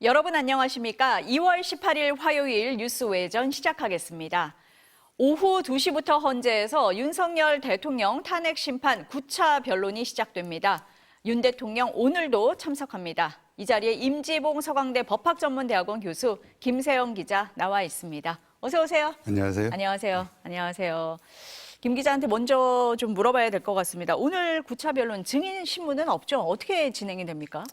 여러분 안녕하십니까? 2월 18일 화요일 뉴스 외전 시작하겠습니다. 오후 2시부터 헌재에서 윤석열 대통령 탄핵 심판 9차 변론이 시작됩니다. 윤 대통령 오늘도 참석합니다. 이 자리에 임지봉 서강대 법학전문대학원 교수 김세영 기자 나와 있습니다. 어서 오세요. 안녕하세요. 안녕하세요. 안녕하세요. 김 기자한테 먼저 좀 물어봐야 될 것 같습니다. 오늘 9차 변론 증인 신문은 없죠? 어떻게 진행이 됩니까?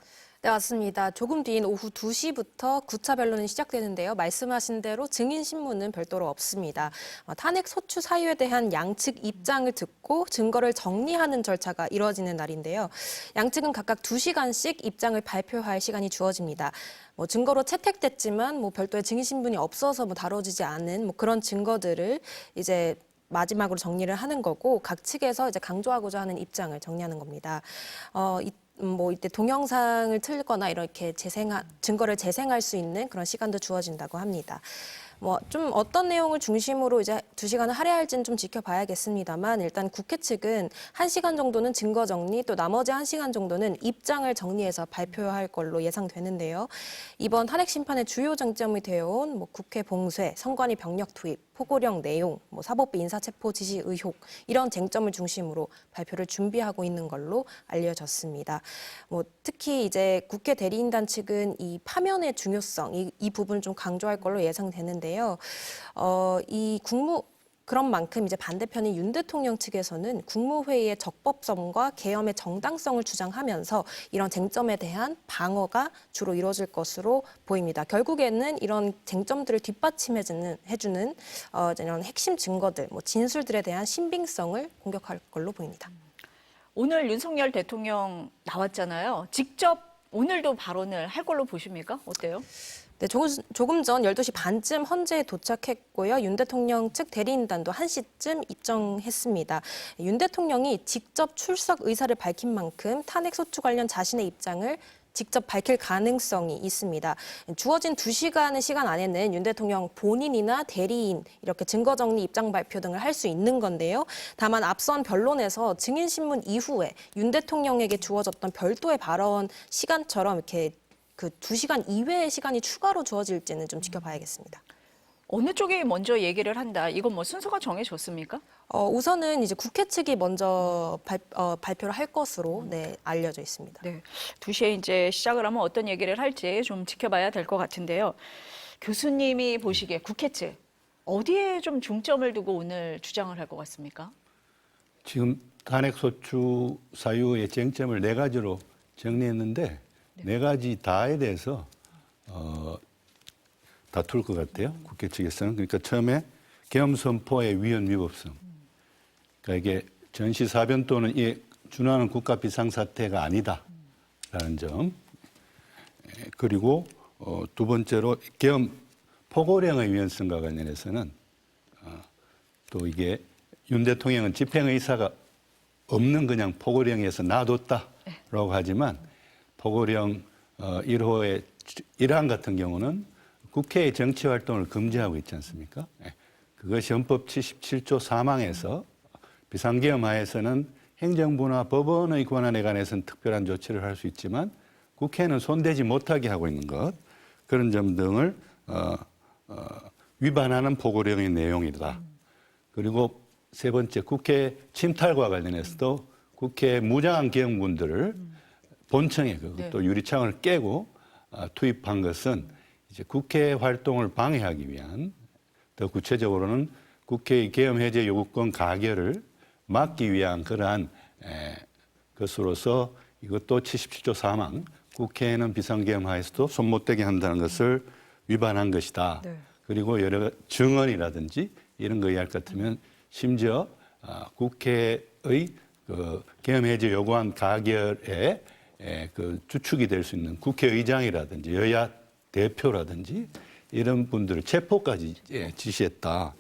네, 맞습니다. 조금 뒤인 오후 2시부터 9차 변론이 시작되는데요. 말씀하신 대로 증인 신문은 별도로 없습니다. 탄핵 소추 사유에 대한 양측 입장을 듣고 증거를 정리하는 절차가 이루어지는 날인데요. 양측은 각각 2시간씩 입장을 발표할 시간이 주어집니다. 증거로 채택됐지만 별도의 증인 신문이 없어서 다뤄지지 않은 그런 증거들을 이제 마지막으로 정리를 하는 거고 각 측에서 이제 강조하고자 하는 입장을 정리하는 겁니다. 이때 동영상을 틀거나 이렇게 증거를 재생할 수 있는 그런 시간도 주어진다고 합니다. 좀 어떤 내용을 중심으로 이제 2시간을 할애할지는 좀 지켜봐야겠습니다만 일단 국회 측은 1시간 정도는 증거 정리 또 나머지 1시간 정도는 입장을 정리해서 발표할 걸로 예상되는데요. 이번 탄핵 심판의 주요 쟁점이 되어온 국회 봉쇄, 선관위 병력 투입, 포고령 내용, 사법부 인사체포 지시 의혹 이런 쟁점을 중심으로 발표를 준비하고 있는 걸로 알려졌습니다. 특히 이제 국회 대리인단 측은 이 파면의 중요성 이 부분을 좀 강조할 걸로 예상되는데요. 그런 만큼 이제 반대편인 윤 대통령 측에서는 국무회의의 적법성과 계엄의 정당성을 주장하면서 이런 쟁점에 대한 방어가 주로 이루어질 것으로 보입니다. 결국에는 이런 쟁점들을 뒷받침해주는 이런 핵심 증거들, 진술들에 대한 신빙성을 공격할 걸로 보입니다. 오늘 윤석열 대통령 나왔잖아요. 직접 오늘도 발언을 할 걸로 보십니까? 어때요? 네, 조금 전 12시 반쯤 헌재에 도착했고요. 윤 대통령 측 대리인단도 1시쯤 입정했습니다. 윤 대통령이 직접 출석 의사를 밝힌 만큼 탄핵 소추 관련 자신의 입장을 직접 밝힐 가능성이 있습니다. 주어진 2시간의 시간 안에는 윤 대통령 본인이나 대리인 이렇게 증거 정리, 입장 발표 등을 할 수 있는 건데요. 다만 앞선 변론에서 증인 신문 이후에 윤 대통령에게 주어졌던 별도의 발언 시간처럼 이렇게 그 2시간 이외의 시간이 추가로 주어질지는 좀 지켜봐야겠습니다. 어느 쪽이 먼저 얘기를 한다. 이건 순서가 정해졌습니까? 우선은 이제 국회 측이 먼저 발표를 할 것으로 알려져 있습니다. 네, 2시에 이제 시작을 하면 어떤 얘기를 할지 좀 지켜봐야 될 것 같은데요. 교수님이 보시기에 국회 측 어디에 좀 중점을 두고 오늘 주장을 할 것 같습니까? 지금 탄핵소추 사유의 쟁점을 4가지로 정리했는데 네 가지 다에 대해서 다툴 것 같아요. 국회 측에서는. 그러니까 처음에 계엄 선포의 위헌 위법성. 그러니까 이게 전시사변 또는 이에 준하는 국가 비상사태가 아니다라는 점. 그리고 두 번째로 계엄 포고령의 위헌성과 관련해서는 또 이게 윤 대통령은 집행의사가 없는 그냥 포고령에서 놔뒀다라고 하지만 포고령 1호의 1항 같은 경우는 국회의 정치활동을 금지하고 있지 않습니까? 그것이 헌법 77조 3항에서 비상계엄 하에서는 행정부나 법원의 권한에 관해서는 특별한 조치를 할 수 있지만 국회는 손대지 못하게 하고 있는 것, 그런 점 등을 위반하는 포고령의 내용이다. 그리고 세 번째, 국회 침탈과 관련해서도 국회 무장한 계엄군들을 본청에 그것도 유리창을 깨고 투입한 것은 이제 국회 활동을 방해하기 위한, 더 구체적으로는 국회의 계엄 해제 요구권 가결을 막기 위한 그러한 것으로서 이것도 77조 3항 국회에는 비상계엄 하에서도 손 못 대게 한다는 것을 위반한 것이다. 네. 그리고 여러 증언이라든지 이런 거 이야기 같으면 심지어 국회의 그 계엄 해제 요구안 가결에 그 주축이 될 수 있는 국회의장이라든지 여야 대표라든지 이런 분들을 체포까지 지시했다.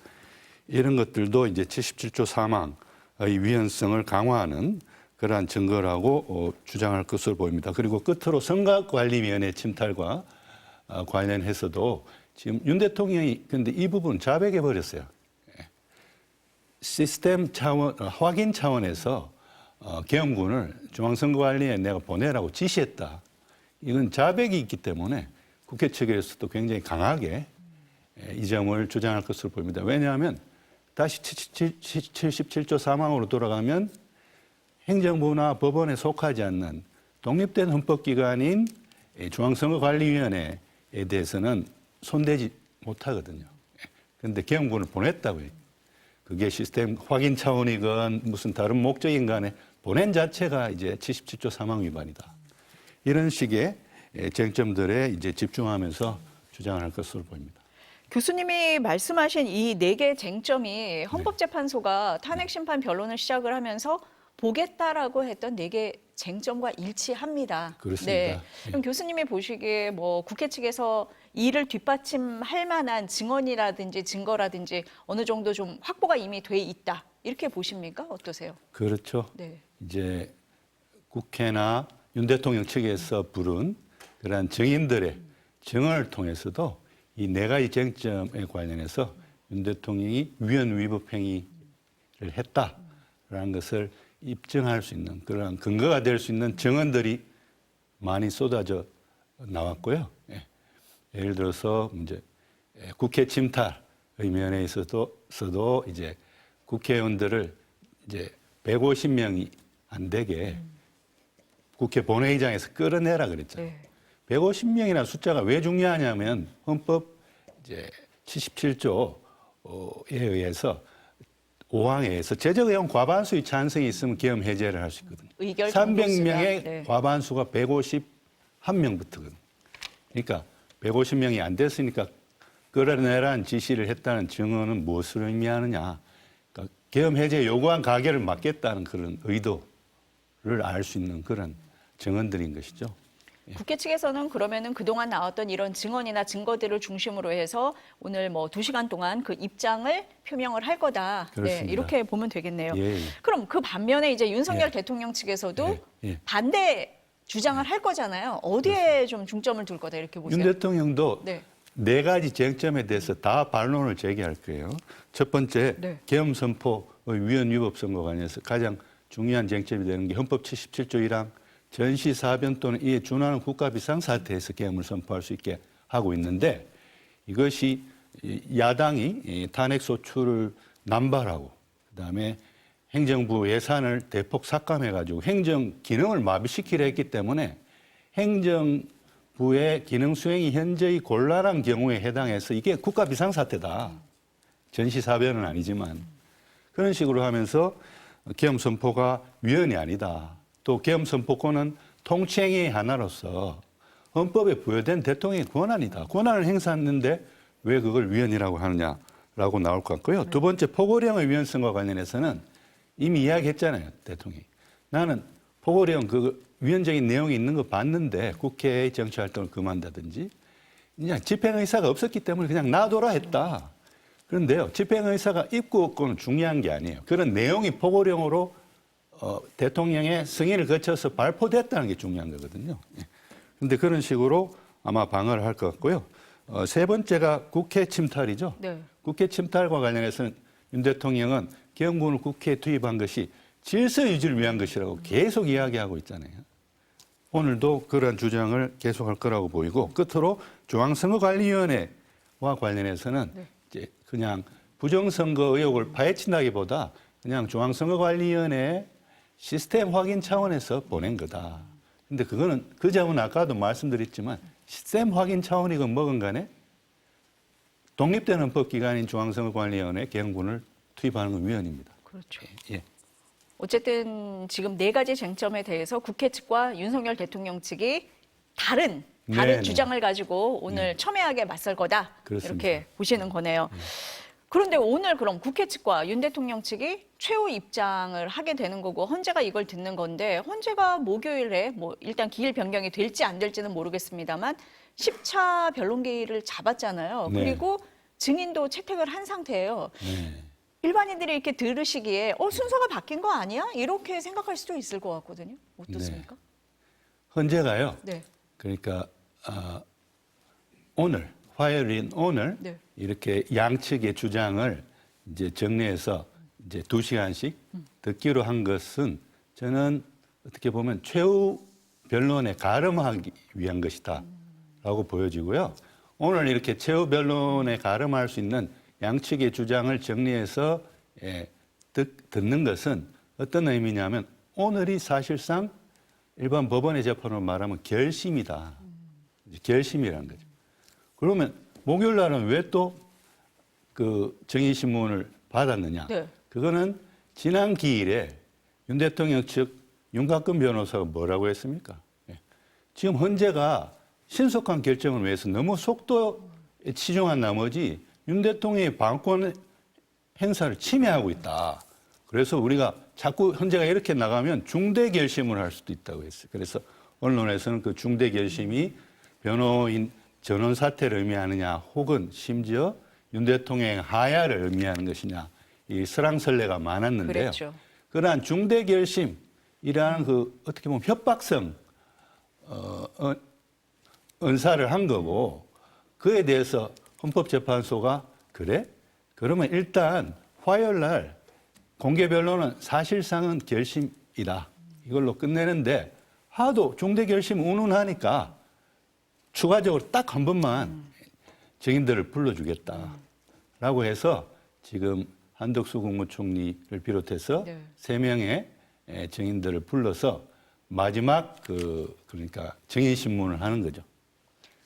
이런 것들도 이제 77조 3항의 위헌성을 강화하는 그러한 증거라고 주장할 것으로 보입니다. 그리고 끝으로 선거관리위원회 침탈과 관련해서도 지금 윤 대통령이 근데 이 부분 자백해 버렸어요. 시스템 차원, 확인 차원에서 계엄군을 중앙선거관리에 내가 보내라고 지시했다. 이건 자백이 있기 때문에 국회 측에서도 굉장히 강하게 이 점을 주장할 것으로 보입니다. 왜냐하면 다시 77조 3항으로 돌아가면 행정부나 법원에 속하지 않는 독립된 헌법기관인 중앙선거관리위원회에 대해서는 손대지 못하거든요. 그런데 계엄군을 보냈다고요. 그게 시스템 확인 차원이건 무슨 다른 목적인 간에 보낸 자체가 이제 77조 3항 위반이다. 이런 식의 쟁점들에 이제 집중하면서 주장을 할 것으로 보입니다. 교수님이 말씀하신 이 4개 쟁점이 헌법재판소가 탄핵심판 변론을 시작을 하면서 보겠다라고 했던 4개 쟁점과 일치합니다. 그렇습니다. 네. 그럼 교수님이 보시기에 뭐 국회 측에서 이를 뒷받침할 만한 증언이라든지 증거라든지 어느 정도 좀 확보가 이미 돼 있다. 이렇게 보십니까? 어떠세요? 그렇죠. 네. 이제 국회나 윤 대통령 측에서 부른 그러한 증인들의 증언을 통해서도 이 4가지 쟁점에 관련해서 윤 대통령이 위헌 위법 행위를 했다라는 것을 입증할 수 있는 그런 근거가 될 수 있는 증언들이 많이 쏟아져 나왔고요. 예를 들어서 이제 국회 침탈의 면에 있어서도 이제 국회의원들을 이제 150명이 안 되게 국회 본회의장에서 끌어내라 그랬잖아요. 네. 150명이라는 숫자가 왜 중요하냐면 헌법 이제 77조에 의해서 5항에 의해서 제적의원 과반수의 찬성이 있으면 계엄 해제를 할 수 있거든요. 의결 300명의 네. 과반수가 151명부터거든요. 그러니까 150명이 안 됐으니까 끌어내라는 지시를 했다는 증언은 무엇을 의미하느냐. 그러니까 계엄 해제 요구한 가결을 막겠다는 그런 의도를 알 수 있는 그런 증언들인 것이죠. 국회 측에서는 그러면은 그동안 나왔던 이런 증언이나 증거들을 중심으로 해서 오늘 뭐 2시간 동안 그 입장을 표명을 할 거다. 네, 그렇습니다. 이렇게 보면 되겠네요. 예. 그럼 그 반면에 이제 윤석열 예. 대통령 측에서도 예. 반대 주장을 할 거잖아요. 어디에 좀 중점을 둘 거다 이렇게 보세요. 윤 대통령도 네. 4가지 쟁점에 대해서 다 반론을 제기할 거예요. 첫 번째, 네. 계엄 선포의 위헌 위법 선거가 관련해서 가장 중요한 쟁점이 되는 게 헌법 77조 1항 전시 사변 또는 이에 준하는 국가 비상사태에서 계엄을 선포할 수 있게 하고 있는데 이것이 야당이 탄핵 소추를 남발하고 그다음에 행정부 예산을 대폭 삭감해가지고 행정 기능을 마비시키려 했기 때문에 행정부의 기능 수행이 현저히 곤란한 경우에 해당해서 이게 국가 비상사태다. 전시 사변은 아니지만 그런 식으로 하면서 계엄 선포가 위헌이 아니다. 또 계엄 선포권은 통치행위의 하나로서 헌법에 부여된 대통령의 권한이다. 권한을 행사했는데 왜 그걸 위헌이라고 하느냐라고 나올 것 같고요. 두 번째 포고령의 위헌성과 관련해서는 이미 이야기했잖아요. 대통령이. 나는 포고령 그 위헌적인 내용이 있는 거 봤는데 국회의 정치활동을 금한다든지 그냥 집행의사가 없었기 때문에 그냥 놔둬라 했다. 그런데요. 집행의사가 있고 없고는 중요한 게 아니에요. 그런 내용이 포고령으로 대통령의 승인을 거쳐서 발표됐다는 게 중요한 거거든요. 그런데 그런 식으로 아마 방어를 할 것 같고요. 세 번째가 국회 침탈이죠. 네. 국회 침탈과 관련해서는 윤 대통령은 계엄군을 국회에 투입한 것이 질서 유지를 위한 것이라고 계속 이야기하고 있잖아요. 오늘도 그런 주장을 계속할 거라고 보이고 끝으로 중앙선거관리위원회와 관련해서는 이제 그냥 부정선거 의혹을 파헤친다기보다 그냥 중앙선거관리위원회 시스템 확인 차원에서 보낸 거다. 근데 그거는 그 점은 아까도 말씀드렸지만 시스템 확인 차원이건 뭐건 간에 독립된 헌법기관인 중앙선거관리위원회 계엄군을 투입하는 건 위헌입니다. 그렇죠. 예. 어쨌든 지금 4가지 쟁점에 대해서 국회 측과 윤석열 대통령 측이 다른 네네. 주장을 가지고 오늘 첨예하게 맞설 거다. 그렇습니다. 이렇게 보시는 거네요. 그런데 오늘 그럼 국회 측과 윤 대통령 측이 최후 입장을 하게 되는 거고 헌재가 이걸 듣는 건데 헌재가 목요일에 뭐 일단 기일 변경이 될지 안 될지는 모르겠습니다만 10차 변론기일을 잡았잖아요. 네. 그리고 증인도 채택을 한 상태예요. 네. 일반인들이 이렇게 들으시기에 순서가 바뀐 거 아니야? 이렇게 생각할 수도 있을 것 같거든요. 어떻습니까? 헌재가요. 네. 그러니까 오늘 화요일인 오늘 네. 이렇게 양측의 주장을 이제 정리해서 이제 2시간씩 듣기로 한 것은 저는 어떻게 보면 최후 변론에 가름하기 위한 것이다. 라고 보여지고요. 오늘 이렇게 최후 변론에 가름할 수 있는 양측의 주장을 정리해서 듣는 것은 어떤 의미냐면 오늘이 사실상 일반 법원의 재판으로 말하면 결심이다. 결심이라는 거죠. 그러면 목요일 날은 왜 또 그 정의신문을 받았느냐? 네. 그거는 지난 기일에 윤 대통령 측 윤곽근 변호사가 뭐라고 했습니까? 지금 헌재가 신속한 결정을 위해서 너무 속도에 치중한 나머지 윤 대통령의 방권 행사를 침해하고 있다. 그래서 우리가 자꾸 헌재가 이렇게 나가면 중대 결심을 할 수도 있다고 했어요. 그래서 언론에서는 그 중대 결심이 변호인 전원 사퇴를 의미하느냐 혹은 심지어 윤 대통령의 하야를 의미하는 것이냐 이 설왕설래가 많았는데요. 그랬죠. 그러한 중대 결심이라는 그 어떻게 보면 협박성 언사를 한 거고 그에 대해서 헌법재판소가 그래? 그러면 일단 화요일 날 공개 변론은 사실상은 결심이다. 이걸로 끝내는데 하도 중대 결심 운운하니까 추가적으로 딱 한 번만 증인들을 불러주겠다라고 해서 지금 한덕수 국무총리를 비롯해서 네. 3명의 증인들을 불러서 마지막 그러니까 증인신문을 하는 거죠.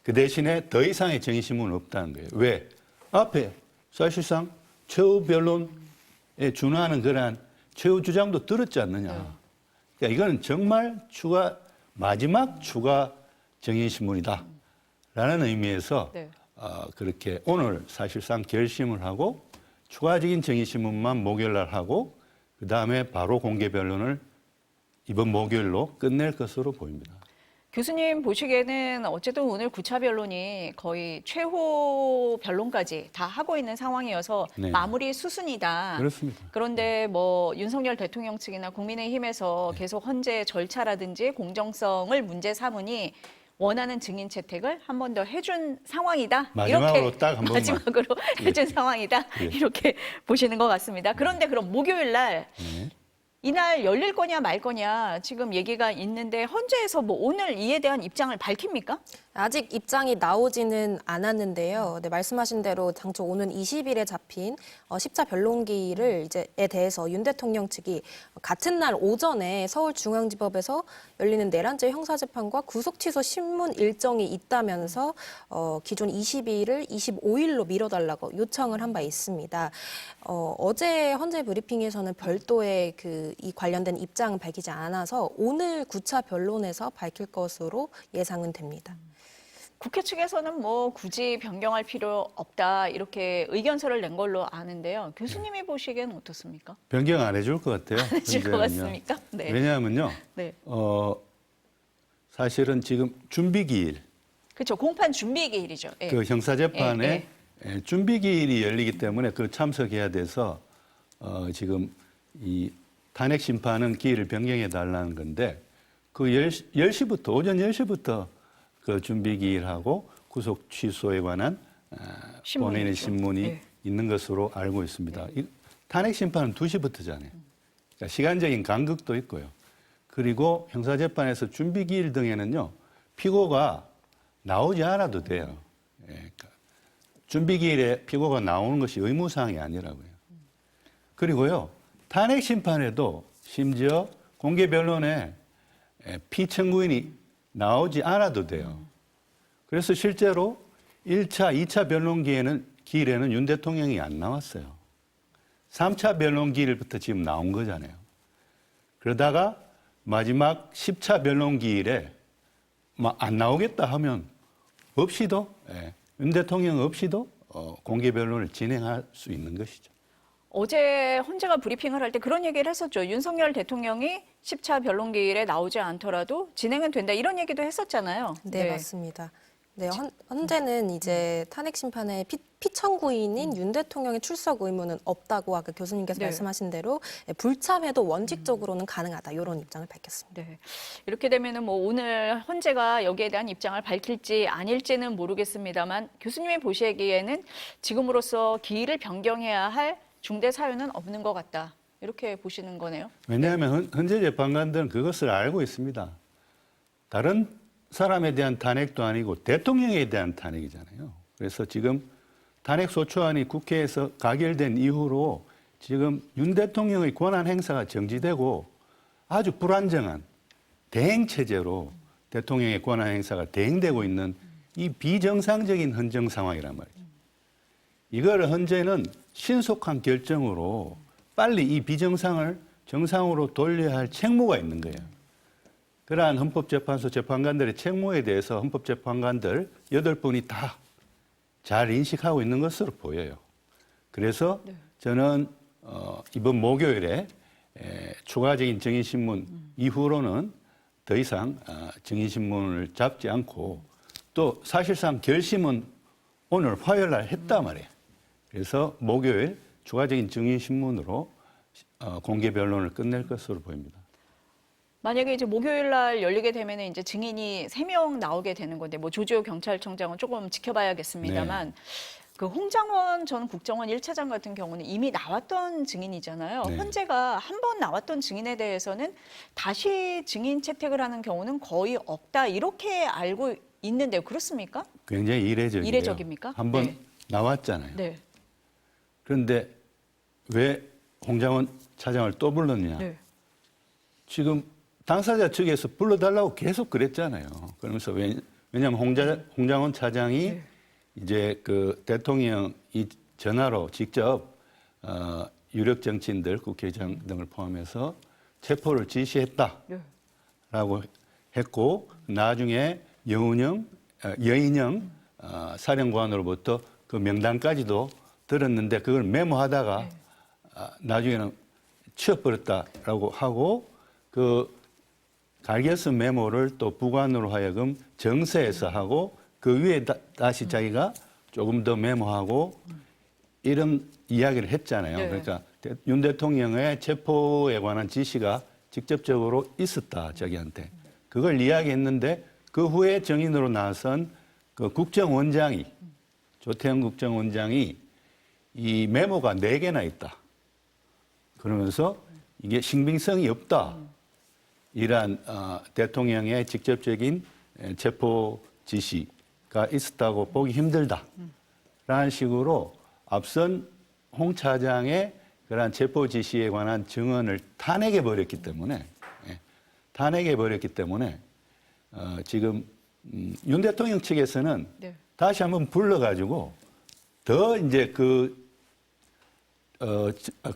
그 대신에 더 이상의 증인신문은 없다는 거예요. 왜? 앞에 사실상 최후 변론에 준하는 그러한 최후 주장도 들었지 않느냐. 그러니까 이건 정말 마지막 추가 증인신문이다. 라는 의미에서 네. 그렇게 오늘 사실상 결심을 하고 추가적인 증인신문만 목요일 날 하고 그다음에 바로 공개 변론을 이번 목요일로 끝낼 것으로 보입니다. 교수님 보시기에는 어쨌든 오늘 9차 변론이 거의 최후 변론까지 다 하고 있는 상황이어서 네. 마무리 수순이다. 그렇습니다. 그런데 뭐 윤석열 대통령 측이나 국민의힘에서 계속 헌재 절차라든지 공정성을 문제 삼으니 원하는 증인 채택을 한 번 더 해준 상황이다. 마지막으로 이렇게 딱 한 번만. 마지막으로 해준 상황이다. 예. 이렇게 보시는 것 같습니다. 그런데 그럼 목요일 날 네. 이날 열릴 거냐 말 거냐 지금 얘기가 있는데 헌재에서 뭐 오늘 이에 대한 입장을 밝힙니까? 아직 입장이 나오지는 않았는데요. 네, 말씀하신 대로 당초 오는 20일에 잡힌 10차 변론기일을 이제에 대해서 윤 대통령 측이 같은 날 오전에 서울중앙지법에서 열리는 내란죄 형사재판과 구속취소 신문 일정이 있다면서 기존 22일을 25일로 미뤄달라고 요청을 한 바 있습니다. 어제 헌재 브리핑에서는 별도의 이 관련된 입장은 밝히지 않아서 오늘 9차 변론에서 밝힐 것으로 예상은 됩니다. 국회 측에서는 뭐 굳이 변경할 필요 없다 이렇게 의견서를 낸 걸로 아는데요. 교수님이 보시기에는 어떻습니까? 변경 안 해줄 것 같아요. 안 해줄 것 현재는요. 같습니까? 네. 왜냐하면요. 네. 사실은 지금 준비기일 그렇죠. 공판 준비 기일이죠. 예. 그 형사재판에 준비기일이 열리기 때문에 그 참석해야 돼서 지금 이 탄핵 심판은 기일을 변경해 달라는 건데 그 10시부터 오전 10시부터 그 준비기일하고 구속 취소에 관한 본인의 신문이 네. 있는 것으로 알고 있습니다. 이 탄핵 심판은 2시부터잖아요. 그러니까 시간적인 간극도 있고요. 그리고 형사재판에서 준비기일 등에는요. 피고가 나오지 않아도 돼요. 그러니까 준비기일에 피고가 나오는 것이 의무사항이 아니라고요. 그리고요. 탄핵 심판에도 심지어 공개 변론에 피청구인이 나오지 않아도 돼요. 그래서 실제로 1차, 2차 변론 기일에는 윤 대통령이 안 나왔어요. 3차 변론 기일부터 지금 나온 거잖아요. 그러다가 마지막 10차 변론 기일에 안 나오겠다 하면 없이도 윤 대통령 없이도 공개 변론을 진행할 수 있는 것이죠. 어제 헌재가 브리핑을 할 때 그런 얘기를 했었죠. 윤석열 대통령이 10차 변론 기일에 나오지 않더라도 진행은 된다. 이런 얘기도 했었잖아요. 네, 맞습니다. 네, 헌재는 이제 탄핵 심판에 피청구인인 윤 대통령의 출석 의무는 없다고 아까 교수님께서 네. 말씀하신 대로 불참해도 원칙적으로는 가능하다 이런 입장을 밝혔습니다. 네. 이렇게 되면은 뭐 오늘 헌재가 여기에 대한 입장을 밝힐지 아닐지는 모르겠습니다만 교수님이 보시기에는 지금으로서 기일을 변경해야 할 중대 사유는 없는 것 같다. 이렇게 보시는 거네요. 왜냐하면 헌재 재판관들은 그것을 알고 있습니다. 다른 사람에 대한 탄핵도 아니고 대통령에 대한 탄핵이잖아요. 그래서 지금 탄핵소추안이 국회에서 가결된 이후로 지금 윤 대통령의 권한 행사가 정지되고 아주 불안정한 대행체제로 대통령의 권한 행사가 대행되고 있는 이 비정상적인 헌정 상황이란 말이죠. 이걸 헌재는 신속한 결정으로 빨리 이 비정상을 정상으로 돌려야 할 책무가 있는 거예요. 그러한 헌법재판소 재판관들의 책무에 대해서 헌법재판관들 8분이 다 잘 인식하고 있는 것으로 보여요. 그래서 저는 이번 목요일에 추가적인 증인신문 이후로는 더 이상 증인신문을 잡지 않고 또 사실상 결심은 오늘 화요일 날 했단 말이에요. 그래서 목요일 추가적인 증인신문으로 공개 변론을 끝낼 것으로 보입니다. 만약에 이제 목요일 날 열리게 되면 이제 증인이 3명 나오게 되는 건데 뭐 조지호 경찰청장은 조금 지켜봐야겠습니다만 그 홍장원 전 국정원 1차장 같은 경우는 이미 나왔던 증인이잖아요. 네. 헌재가 한 번 나왔던 증인에 대해서는 다시 증인 채택을 하는 경우는 거의 없다 이렇게 알고 있는데요. 그렇습니까? 굉장히 이례적이에요. 이례적입니까? 한번 네. 나왔잖아요. 네. 그런데 왜 홍장원 차장을 또 불렀냐? 네. 지금 당사자 측에서 불러달라고 계속 그랬잖아요. 그러면서 왜냐하면 홍장원 차장이 네. 이제 그 대통령 이 전화로 직접 유력 정치인들, 국회의장 등을 포함해서 체포를 지시했다라고 네. 했고 나중에 여인영 사령관으로부터 그 명단까지도 들었는데 그걸 메모하다가 나중에는 치워버렸다라고 하고 그 갈겨쓴 메모를 또 부관으로 하여금 정세해서 하고 그 위에 다시 자기가 조금 더 메모하고 이런 이야기를 했잖아요. 네. 그러니까 윤 대통령의 체포에 관한 지시가 직접적으로 있었다, 자기한테. 그걸 이야기했는데 그 후에 정인으로 나선 그 국정원장이, 조태영 국정원장이 이 메모가 4개나 있다. 그러면서 이게 신빙성이 없다. 이러한 대통령의 직접적인 체포 지시가 있었다고 보기 힘들다. 라는 식으로 앞선 홍 차장의 그러한 체포 지시에 관한 증언을 탄핵해버렸기 때문에 지금 윤 대통령 측에서는 네. 다시 한번 불러가지고 더 이제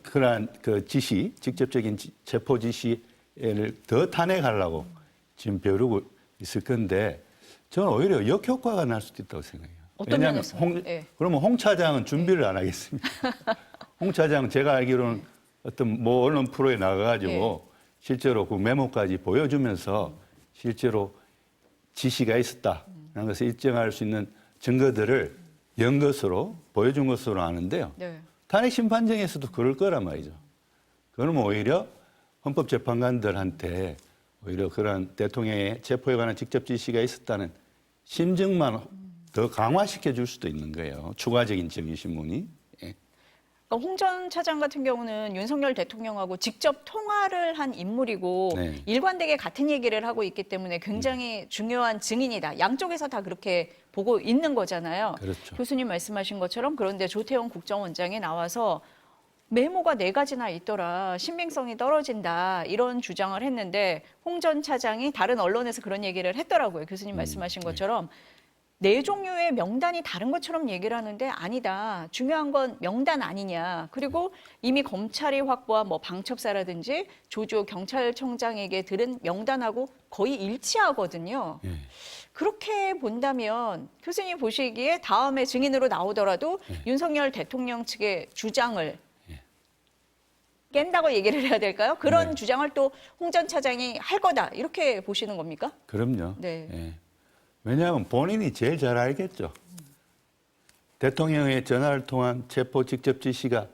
그러한 그 지시, 직접적인 체포 지시를 더 탄핵하려고 지금 벼르고 있을 건데 저는 오히려 역효과가 날 수도 있다고 생각해요. 어떤 왜냐하면 면에서? 네. 그러면 홍 차장은 준비를 안 하겠습니다. 홍 차장 제가 알기로는 어떤 뭐 언론 프로에 나가가지고 실제로 그 메모까지 보여주면서 실제로 지시가 있었다라는 것을 입증할 수 있는 증거들을 연 것으로 보여준 것으로 아는데요. 네. 탄핵 심판정에서도 그럴 거란 말이죠. 그러면 오히려 헌법재판관들한테 오히려 그런 대통령의 체포에 관한 직접 지시가 있었다는 심증만 더 강화시켜 줄 수도 있는 거예요. 추가적인 증인신문이. 그러니까 홍 전 차장 같은 경우는 윤석열 대통령하고 직접 통화를 한 인물이고 네. 일관되게 같은 얘기를 하고 있기 때문에 굉장히 중요한 증인이다. 양쪽에서 다 그렇게 보고 있는 거잖아요. 그렇죠. 교수님 말씀하신 것처럼 그런데 조태영 국정원장이 나와서 메모가 4가지나 있더라. 신빙성이 떨어진다. 이런 주장을 했는데 홍 전 차장이 다른 언론에서 그런 얘기를 했더라고요. 교수님 말씀하신 것처럼. 4종류의 명단이 다른 것처럼 얘기를 하는데 아니다. 중요한 건 명단 아니냐. 그리고 이미 검찰이 확보한 뭐 방첩사라든지 조지호 경찰청장에게 들은 명단하고 거의 일치하거든요. 그렇게 본다면 교수님 보시기에 다음에 증인으로 나오더라도 윤석열 대통령 측의 주장을 깬다고 얘기를 해야 될까요? 그런 주장을 또 홍 전 차장이 할 거다. 이렇게 보시는 겁니까? 그럼요. 네. 예. 왜냐하면 본인이 제일 잘 알겠죠. 대통령의 전화를 통한 체포 직접 지시가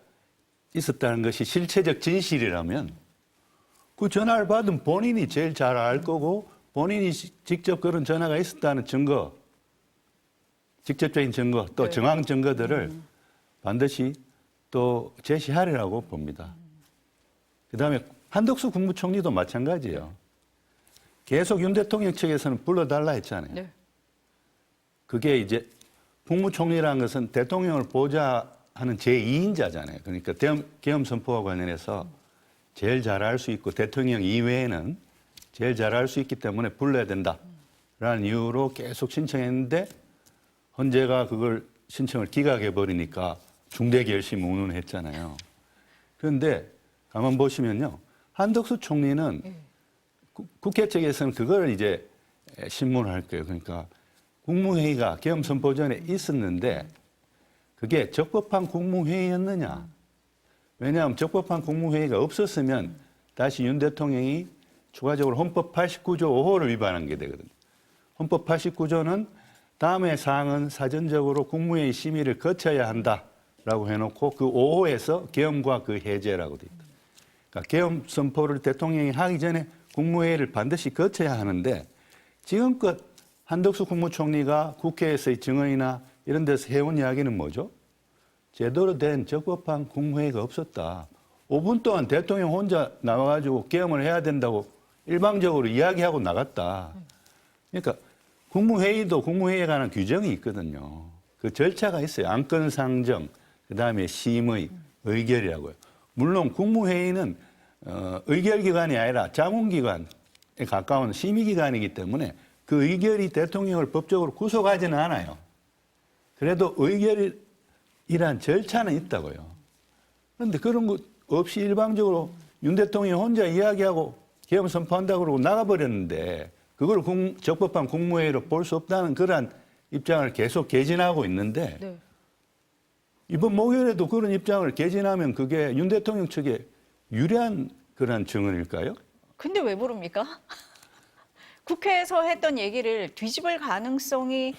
있었다는 것이 실체적 진실이라면 그 전화를 받은 본인이 제일 잘 알 거고 본인이 직접 그런 전화가 있었다는 증거, 직접적인 증거, 또 정황 증거들을 반드시 또 제시하리라고 봅니다. 그다음에 한덕수 국무총리도 마찬가지예요. 계속 윤 대통령 측에서는 불러달라 했잖아요. 네. 그게 이제 국무총리라는 것은 대통령을 보좌하는 제2인자잖아요. 그러니까 계엄 선포와 관련해서 제일 잘할 수 있고 대통령 이외에는 제일 잘할 수 있기 때문에 불러야 된다라는 이유로 계속 신청했는데 헌재가 그걸 신청을 기각해버리니까 중대결심 운운했잖아요. 그런데 가만 보시면요. 한덕수 총리는 국회 측에서는 그걸 이제 신문할 거예요. 그러니까 국무회의가 계엄 선포 전에 있었는데 그게 적법한 국무회의였느냐. 왜냐하면 적법한 국무회의가 없었으면 다시 윤 대통령이 추가적으로 헌법 89조 5호를 위반한 게 되거든요. 헌법 89조는 다음의 사항은 사전적으로 국무회의 심의를 거쳐야 한다라고 해놓고 그 5호에서 계엄과 그 해제라고 돼 있다. 그러니까 계엄 선포를 대통령이 하기 전에 국무회의를 반드시 거쳐야 하는데 지금껏 한덕수 국무총리가 국회에서의 증언이나 이런 데서 해온 이야기는 뭐죠? 제대로 된 적법한 국무회의가 없었다. 5분 동안 대통령 혼자 나와가지고 계엄을 해야 된다고 일방적으로 이야기하고 나갔다. 그러니까 국무회의도 국무회의에 관한 규정이 있거든요. 그 절차가 있어요. 안건 상정, 그다음에 심의, 의결이라고요. 물론 국무회의는 의결기관이 아니라 자문기관에 가까운 심의기관이기 때문에 그 의결이 대통령을 법적으로 구속하지는 않아요. 그래도 의결이란 절차는 있다고요. 그런데 그런 것 없이 일방적으로 윤 대통령이 혼자 이야기하고 계엄 선포한다고 그러고 나가버렸는데 그걸 적법한 국무회의로 볼 수 없다는 그런 입장을 계속 개진하고 있는데 네. 이번 목요일에도 그런 입장을 개진하면 그게 윤 대통령 측에 유리한 그런 증언일까요? 근데 왜 부릅니까? 국회에서 했던 얘기를 뒤집을 가능성이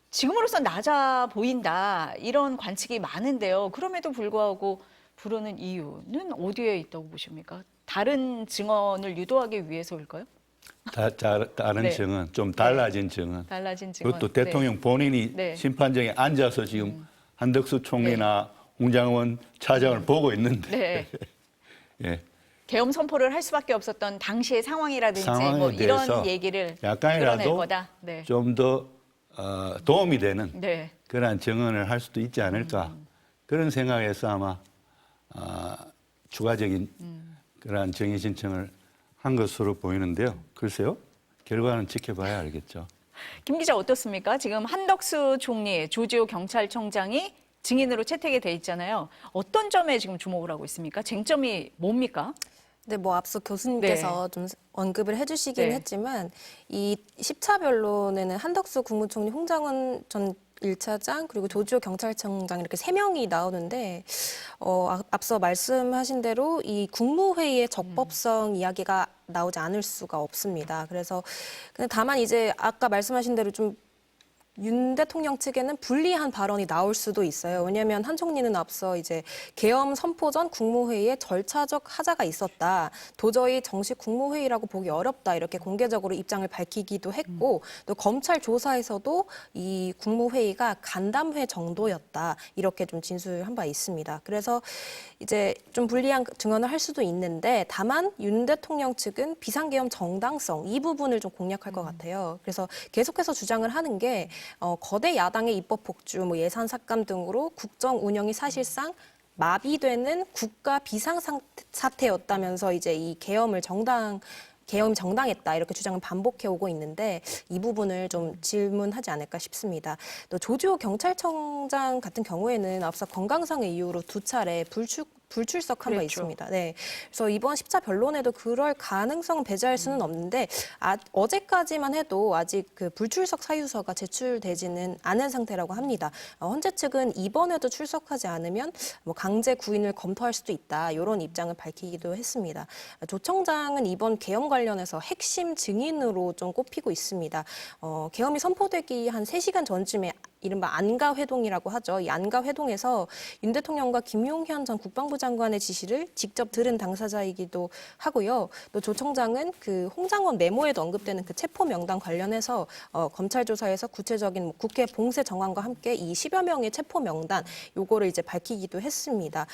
지금으로서 낮아 보인다. 이런 관측이 많은데요. 그럼에도 불구하고 부르는 이유는 어디에 있다고 보십니까? 다른 증언을 유도하기 위해서일까요? 다른 네. 증언, 좀 달라진 증언. 달라진 증언. 그것도 대통령 본인이 네. 심판정에 앉아서 지금 한덕수 총리나 홍장원 차장을 보고 있는데 네. 예. 계엄 선포를 할 수밖에 없었던 당시의 상황이라든지 상황에 뭐 이런 대해서 얘기를 약간이라도 드러낼 거다. 네. 좀 더 도움이 되는 네. 그러한 증언을 할 수도 있지 않을까 그런 생각에서 아마 추가적인 그러한 정의 신청을 한 것으로 보이는데요. 글쎄요. 결과는 지켜봐야 알겠죠. 김 기자 어떻습니까? 지금 한덕수 총리, 조지호 경찰청장이 증인으로 채택이 돼 있잖아요. 어떤 점에 지금 주목을 하고 있습니까? 쟁점이 뭡니까? 네, 뭐 앞서 교수님께서 좀 언급을 해주시긴 네. 했지만 이 10차 변론에는 한덕수 국무총리, 홍장원 전 1차장 그리고 조지호 경찰청장 이렇게 3명이 나오는데 앞서 말씀하신 대로 이 국무회의의 적법성 이야기가 나오지 않을 수가 없습니다. 그래서 다만 이제 아까 말씀하신 대로 좀 윤 대통령 측에는 불리한 발언이 나올 수도 있어요. 왜냐하면 한 총리는 앞서 이제 계엄 선포 전 국무회의에 절차적 하자가 있었다. 도저히 정식 국무회의라고 보기 어렵다. 이렇게 공개적으로 입장을 밝히기도 했고 또 검찰 조사에서도 이 국무회의가 간담회 정도였다. 이렇게 좀 진술한 바 있습니다. 그래서 이제 좀 불리한 증언을 할 수도 있는데 다만 윤 대통령 측은 비상계엄 정당성 이 부분을 좀 공략할 것 같아요. 그래서 계속해서 주장을 하는 게 거대 야당의 입법 복주, 뭐 예산 삭감 등으로 국정 운영이 사실상 마비되는 국가 비상사태였다면서 이제 이 계엄이 정당했다 이렇게 주장을 반복해 오고 있는데 이 부분을 좀 질문하지 않을까 싶습니다. 또 조지호 경찰청장 같은 경우에는 앞서 건강상의 이유로 2차례 불출석한 바 그랬죠. 있습니다. 네, 그래서 이번 10차 변론에도 그럴 가능성은 배제할 수는 없는데 어제까지만 해도 아직 그 불출석 사유서가 제출되지는 않은 상태라고 합니다. 헌재 측은 이번에도 출석하지 않으면 뭐 강제 구인을 검토할 수도 있다 이런 입장을 밝히기도 했습니다. 조 청장은 이번 계엄 관련해서 핵심 증인으로 좀 꼽히고 있습니다. 계엄이 선포되기 한 3시간 전쯤에 이른바 안가회동이라고 하죠. 이 안가회동에서 윤 대통령과 김용현 전 국방부 장관의 지시를 직접 들은 당사자이기도 하고요. 또 조 청장은 그 홍장원 메모에도 언급되는 그 체포 명단 관련해서 검찰 조사에서 구체적인 국회 봉쇄 정황과 함께 이 10여 명의 체포 명단 요거를 이제 밝히기도 했습니다.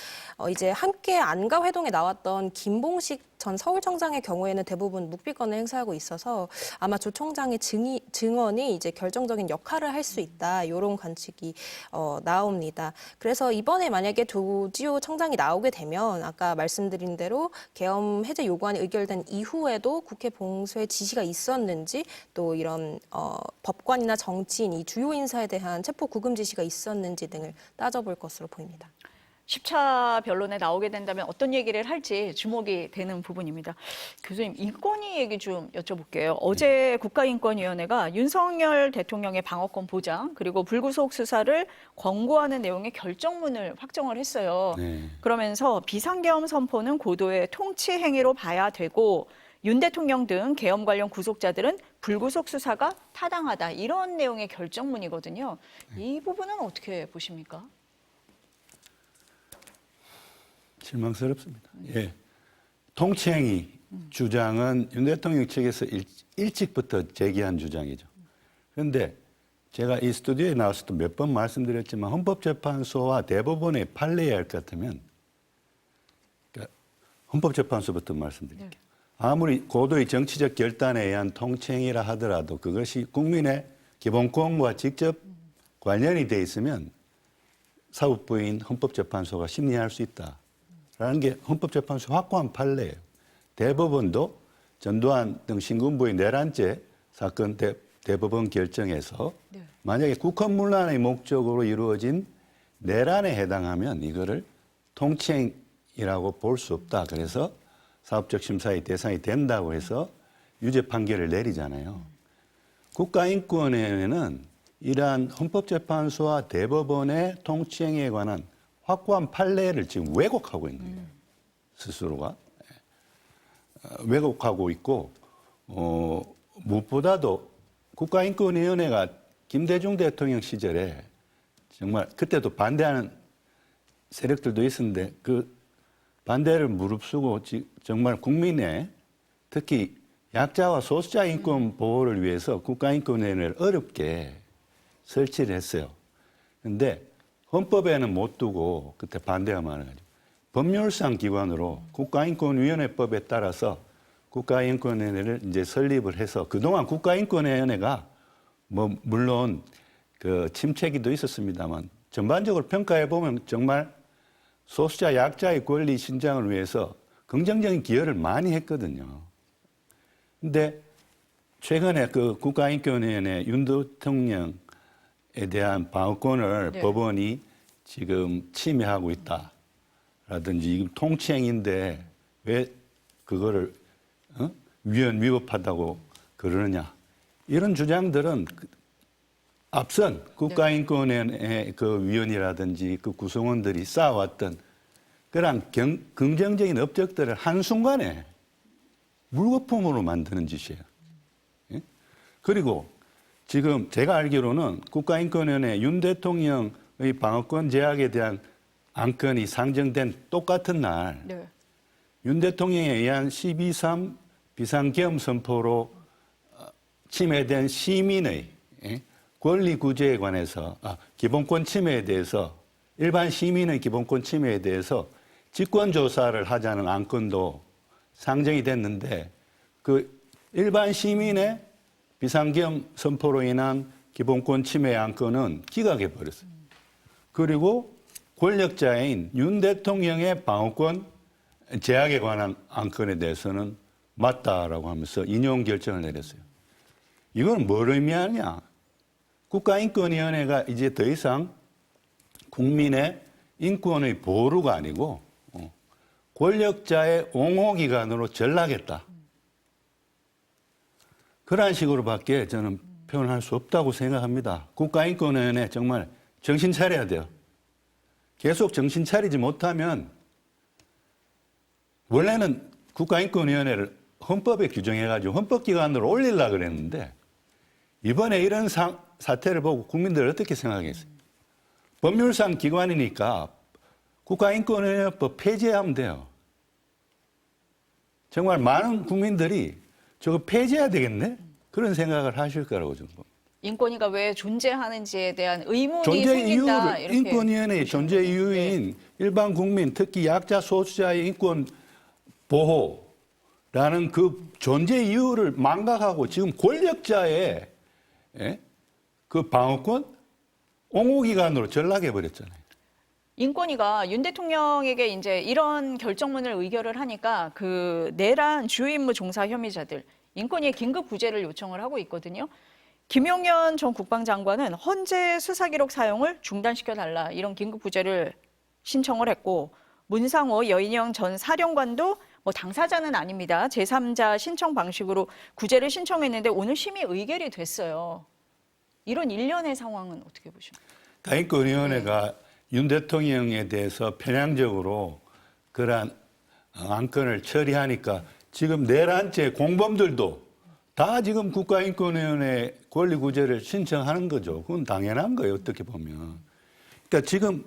이제 함께 안가회동에 나왔던 김봉식 전 서울청장의 경우에는 대부분 묵비권을 행사하고 있어서 아마 조 총장의 증언이 이제 결정적인 역할을 할 수 있다. 이런 관측이 나옵니다. 그래서 이번에 만약에 조지호 청장이 나오게 되면 아까 말씀드린 대로 계엄 해제 요구안이 의결된 이후에도 국회 봉쇄 지시가 있었는지 또 이런 법관이나 정치인 이 주요 인사에 대한 체포 구금 지시가 있었는지 등을 따져볼 것으로 보입니다. 10차 변론에 나오게 된다면 어떤 얘기를 할지 주목이 되는 부분입니다. 교수님, 인권위 얘기 좀 여쭤볼게요. 어제 국가인권위원회가 윤석열 대통령의 방어권 보장 그리고 불구속 수사를 권고하는 내용의 결정문을 확정을 했어요. 네. 그러면서 비상계엄 선포는 고도의 통치 행위로 봐야 되고 윤 대통령 등 계엄 관련 구속자들은 불구속 수사가 타당하다. 이런 내용의 결정문이거든요. 이 부분은 어떻게 보십니까? 실망스럽습니다. 예. 통치행위 주장은 윤 대통령 측에서 일찍부터 제기한 주장이죠. 그런데 제가 이 스튜디오에 나와서 또 몇 번 말씀드렸지만 헌법재판소와 대법원의 판례에 할 것 같으면 그러니까 헌법재판소부터 말씀드릴게요. 아무리 고도의 정치적 결단에 의한 통치행위라 하더라도 그것이 국민의 기본권과 직접 관련이 돼 있으면 사법부인 헌법재판소가 심리할 수 있다. 라는 게 헌법재판소 확고한 판례예요. 대법원도 전두환 등 신군부의 내란죄 사건 대법원 결정에서 만약에 국헌문란의 목적으로 이루어진 내란에 해당하면 이거를 통치행위라고 볼 수 없다. 그래서 사법적 심사의 대상이 된다고 해서 유죄 판결을 내리잖아요. 국가인권위원회는 이러한 헌법재판소와 대법원의 통치행위에 관한 확고한 판례를 지금 왜곡하고 있는 거예요. 스스로가. 왜곡하고 있고 무엇보다도 국가인권위원회가 김대중 대통령 시절에 정말 그때도 반대하는 세력들도 있었는데 그 반대를 무릅쓰고 정말 국민의 특히 약자와 소수자 인권 보호를 위해서 국가인권위원회를 어렵게 설치를 했어요. 그런데 헌법에는 못 두고 그때 반대가 많아가지고 법률상 기관으로 국가인권위원회법에 따라서 국가인권위원회를 이제 설립을 해서 그동안 국가인권위원회가 뭐 물론 그 침체기도 있었습니다만 전반적으로 평가해 보면 정말 소수자 약자의 권리 신장을 위해서 긍정적인 기여를 많이 했거든요. 근데 최근에 그 국가인권위원회 윤 대통령에 대한 방어권을 법원이 지금 침해하고 있다라든지 통치행위인데 왜 그거를 위헌 위법하다고 그러느냐 이런 주장들은 앞선 국가인권위원회 그 위원이라든지 그 구성원들이 쌓아왔던 그런 긍정적인 업적들을 한순간에 물거품으로 만드는 짓이에요. 예? 그리고 지금 제가 알기로는 국가인권위원회 윤 대통령의 방어권 제약에 대한 안건이 상정된 똑같은 날 윤 대통령에 의한 12.3 비상계엄 선포로 침해된 시민의 권리 구제에 관해서 기본권 침해에 대해서 일반 시민의 기본권 침해에 대해서 직권조사를 하자는 안건도 상정이 됐는데 그 일반 시민의 비상계엄 선포로 인한 기본권 침해 안건은 기각해 버렸어요. 그리고 권력자인 윤 대통령의 방어권 제약에 관한 안건에 대해서는 맞다라고 하면서 인용 결정을 내렸어요. 이건 뭘 의미하냐? 국가인권위원회가 이제 더 이상 국민의 인권의 보루가 아니고 권력자의 옹호기관으로 전락했다. 그런 식으로밖에 저는 표현할 수 없다고 생각합니다. 국가인권위원회 정말 정신 차려야 돼요. 계속 정신 차리지 못하면 원래는 국가인권위원회를 헌법에 규정해가지고 헌법기관으로 올리려고 그랬는데 이번에 이런 사태를 보고 국민들 어떻게 생각했어요? 법률상 기관이니까 국가인권위원회법 폐지하면 돼요. 정말 많은 국민들이 저거 폐지해야 되겠네? 그런 생각을 하실 거라고 저는 봅니다. 인권위가 왜 존재하는지에 대한 의문이 존재 생긴다. 이유를 인권위원회의 존재 이유인 일반 국민, 특히 약자 소수자의 인권 보호, 라는 그 존재 이유를 망각하고 지금 권력자의 그 방어권 옹호기관으로 전락해 버렸잖아요. 인권위가 윤 대통령에게 이제 이런 결정문을 의결을 하니까 그 내란 주요 임무 종사 혐의자들 인권위에 긴급 구제를 요청을 하고 있거든요. 김용현 전 국방장관은 헌재 수사 기록 사용을 중단시켜 달라 이런 긴급 구제를 신청을 했고 문상호 여인영 전 사령관도 뭐 당사자는 아닙니다. 제3자 신청 방식으로 구제를 신청했는데 오늘 심의 의결이 됐어요. 이런 일련의 상황은 어떻게 보십니까? 인권위원회가 윤 대통령에 대해서 편향적으로 그러한 안건을 처리하니까 지금 내란죄 공범들도 다 지금 국가인권위원회 권리구제를 신청하는 거죠. 그건 당연한 거예요, 어떻게 보면. 그러니까 지금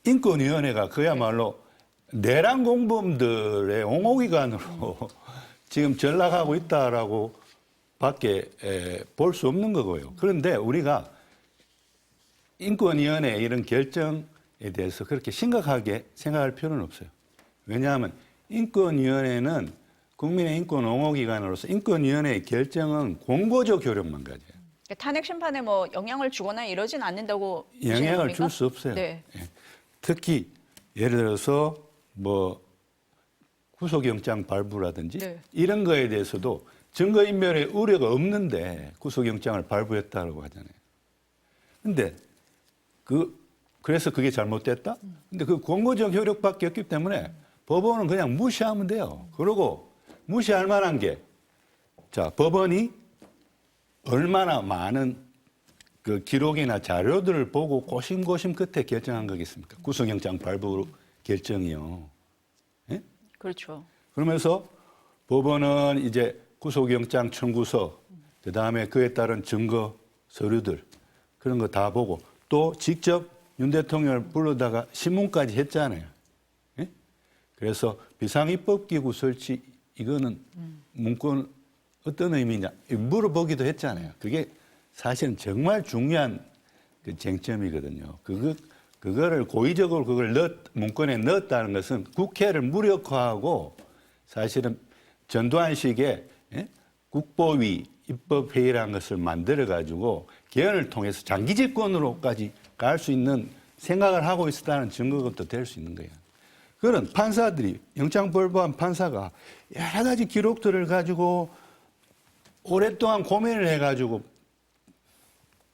인권위원회가 그야말로 내란 공범들의 옹호기관으로 지금 전락하고 있다라고 밖에 볼 수 없는 거고요. 그런데 우리가 인권위원회 이런 결정에 대해서 그렇게 심각하게 생각할 필요는 없어요. 왜냐하면 인권위원회는 국민의 인권 옹호기관으로서 인권위원회의 결정은 공고적 효력만 가져요. 그러니까 탄핵 심판에 뭐 영향을 주거나 이러진 않는다고 영향을 줄 수 없어요. 네. 예. 특히 예를 들어서 뭐 구속영장 발부라든지 네. 이런 거에 대해서도 증거인멸의 우려가 없는데 구속영장을 발부했다고 하잖아요. 근데 그래서 그게 잘못됐다? 근데 그 공고적 효력밖에 없기 때문에 법원은 그냥 무시하면 돼요. 그리고 무시할 만한 게, 자, 법원이 얼마나 많은 그 기록이나 자료들을 보고 고심고심 끝에 결정한 거겠습니까? 구속영장 발부 결정이요. 예? 그렇죠. 그러면서 법원은 이제 구속영장 청구서, 그 다음에 그에 따른 증거 서류들, 그런 거 다 보고 또 직접 윤 대통령을 불러다가 신문까지 했잖아요. 예? 그래서 비상입법기구 설치, 이거는 문건 어떤 의미냐 물어보기도 했잖아요. 그게 사실은 정말 중요한 그 쟁점이거든요. 그거를 고의적으로 문건에 넣었다는 것은 국회를 무력화하고 사실은 전두환식의 국보위 입법회의라는 것을 만들어가지고 개헌을 통해서 장기 집권으로까지 갈 수 있는 생각을 하고 있었다는 증거가 또 될 수 있는 거예요. 그런 판사들이, 영장 발부한 판사가 여러 가지 기록들을 가지고 오랫동안 고민을 해가지고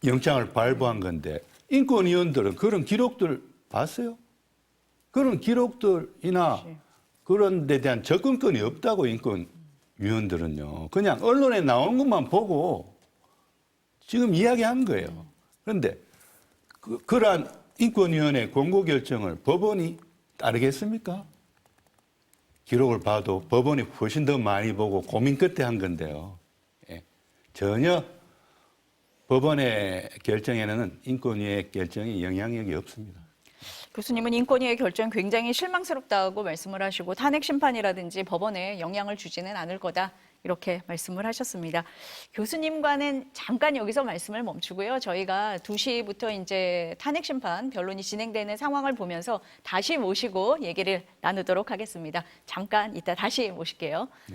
영장을 발부한 건데 인권위원들은 그런 기록들 봤어요? 그런 기록들이나 그런 데 대한 접근권이 없다고 인권위원들은요. 그냥 언론에 나온 것만 보고 지금 이야기한 거예요. 그런데 그러한 인권위원회 권고 결정을 법원이 따르겠습니까? 기록을 봐도 법원이 훨씬 더 많이 보고 고민 끝에 한 건데요. 예. 전혀 법원의 결정에는 인권위의 결정이 영향력이 없습니다. 교수님은 인권위의 결정 굉장히 실망스럽다고 말씀을 하시고 탄핵 심판이라든지 법원에 영향을 주지는 않을 거다 이렇게 말씀을 하셨습니다. 교수님과는 잠깐 여기서 말씀을 멈추고요. 저희가 2시부터 이제 탄핵 심판 변론이 진행되는 상황을 보면서 다시 모시고 얘기를 나누도록 하겠습니다. 잠깐 이따 다시 모실게요. 네.